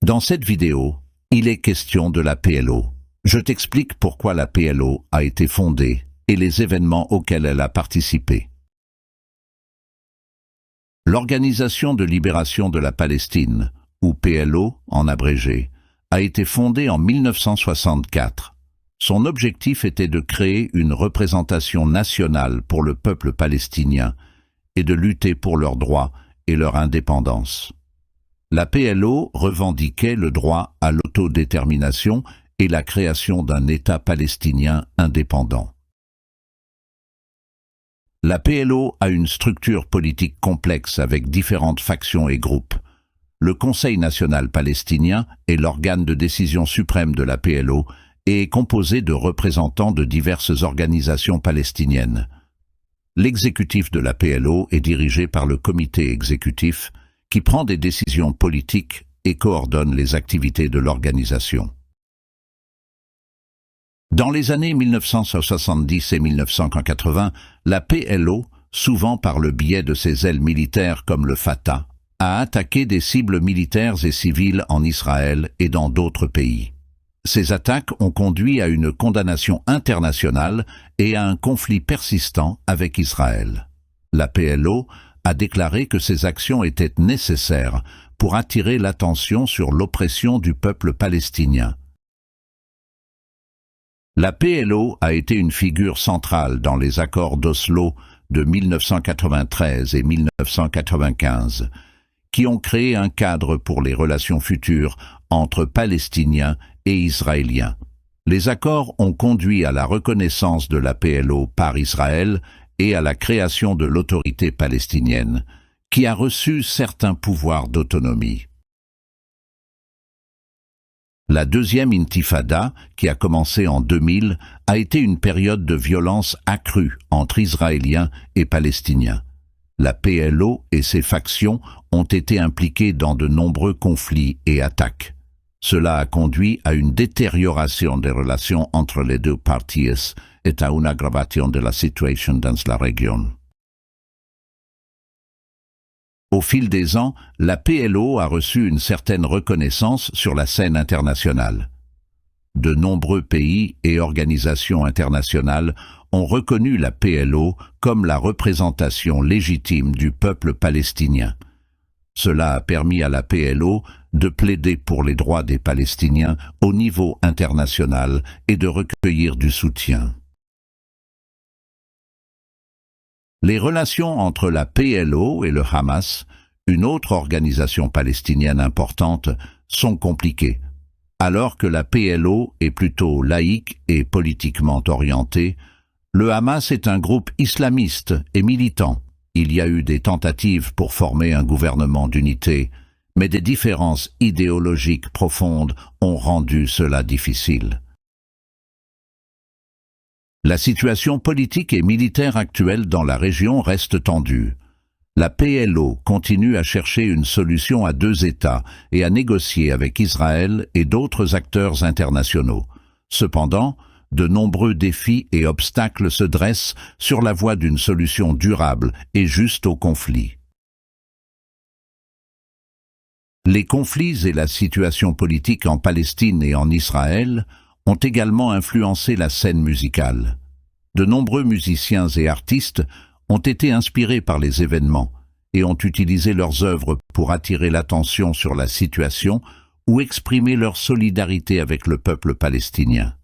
Dans cette vidéo, il est question de la PLO. Je t'explique pourquoi la PLO a été fondée et les événements auxquels elle a participé. L'Organisation de libération de la Palestine, ou PLO en abrégé, a été fondée en 1964. Son objectif était de créer une représentation nationale pour le peuple palestinien et de lutter pour leurs droits et leur indépendance. La PLO revendiquait le droit à l'autodétermination et la création d'un État palestinien indépendant. La PLO a une structure politique complexe avec différentes factions et groupes. Le Conseil national palestinien est l'organe de décision suprême de la PLO et est composé de représentants de diverses organisations palestiniennes. L'exécutif de la PLO est dirigé par le comité exécutif qui prend des décisions politiques et coordonne les activités de l'organisation. Dans les années 1970 et 1980, la PLO, souvent par le biais de ses ailes militaires comme le Fatah, a attaqué des cibles militaires et civiles en Israël et dans d'autres pays. Ces attaques ont conduit à une condamnation internationale et à un conflit persistant avec Israël. La PLO a déclaré que ces actions étaient nécessaires pour attirer l'attention sur l'oppression du peuple palestinien. La PLO a été une figure centrale dans les accords d'Oslo de 1993 et 1995, qui ont créé un cadre pour les relations futures entre Palestiniens et Israéliens. Les accords ont conduit à la reconnaissance de la PLO par Israël et à la création de l'autorité palestinienne, qui a reçu certains pouvoirs d'autonomie. La deuxième intifada, qui a commencé en 2000, a été une période de violence accrue entre Israéliens et Palestiniens. La PLO et ses factions ont été impliquées dans de nombreux conflits et attaques. Cela a conduit à une détérioration des relations entre les deux parties et à une aggravation de la situation dans la région. Au fil des ans, la PLO a reçu une certaine reconnaissance sur la scène internationale. De nombreux pays et organisations internationales ont reconnu la PLO comme la représentation légitime du peuple palestinien. Cela a permis à la PLO de plaider pour les droits des Palestiniens au niveau international et de recueillir du soutien. Les relations entre la PLO et le Hamas, une autre organisation palestinienne importante, sont compliquées. Alors que la PLO est plutôt laïque et politiquement orientée, le Hamas est un groupe islamiste et militant. Il y a eu des tentatives pour former un gouvernement d'unité, mais des différences idéologiques profondes ont rendu cela difficile. La situation politique et militaire actuelle dans la région reste tendue. La PLO continue à chercher une solution à deux États et à négocier avec Israël et d'autres acteurs internationaux. Cependant, de nombreux défis et obstacles se dressent sur la voie d'une solution durable et juste au conflit. Les conflits et la situation politique en Palestine et en Israël ont également influencé la scène musicale. De nombreux musiciens et artistes ont été inspirés par les événements et ont utilisé leurs œuvres pour attirer l'attention sur la situation ou exprimer leur solidarité avec le peuple palestinien.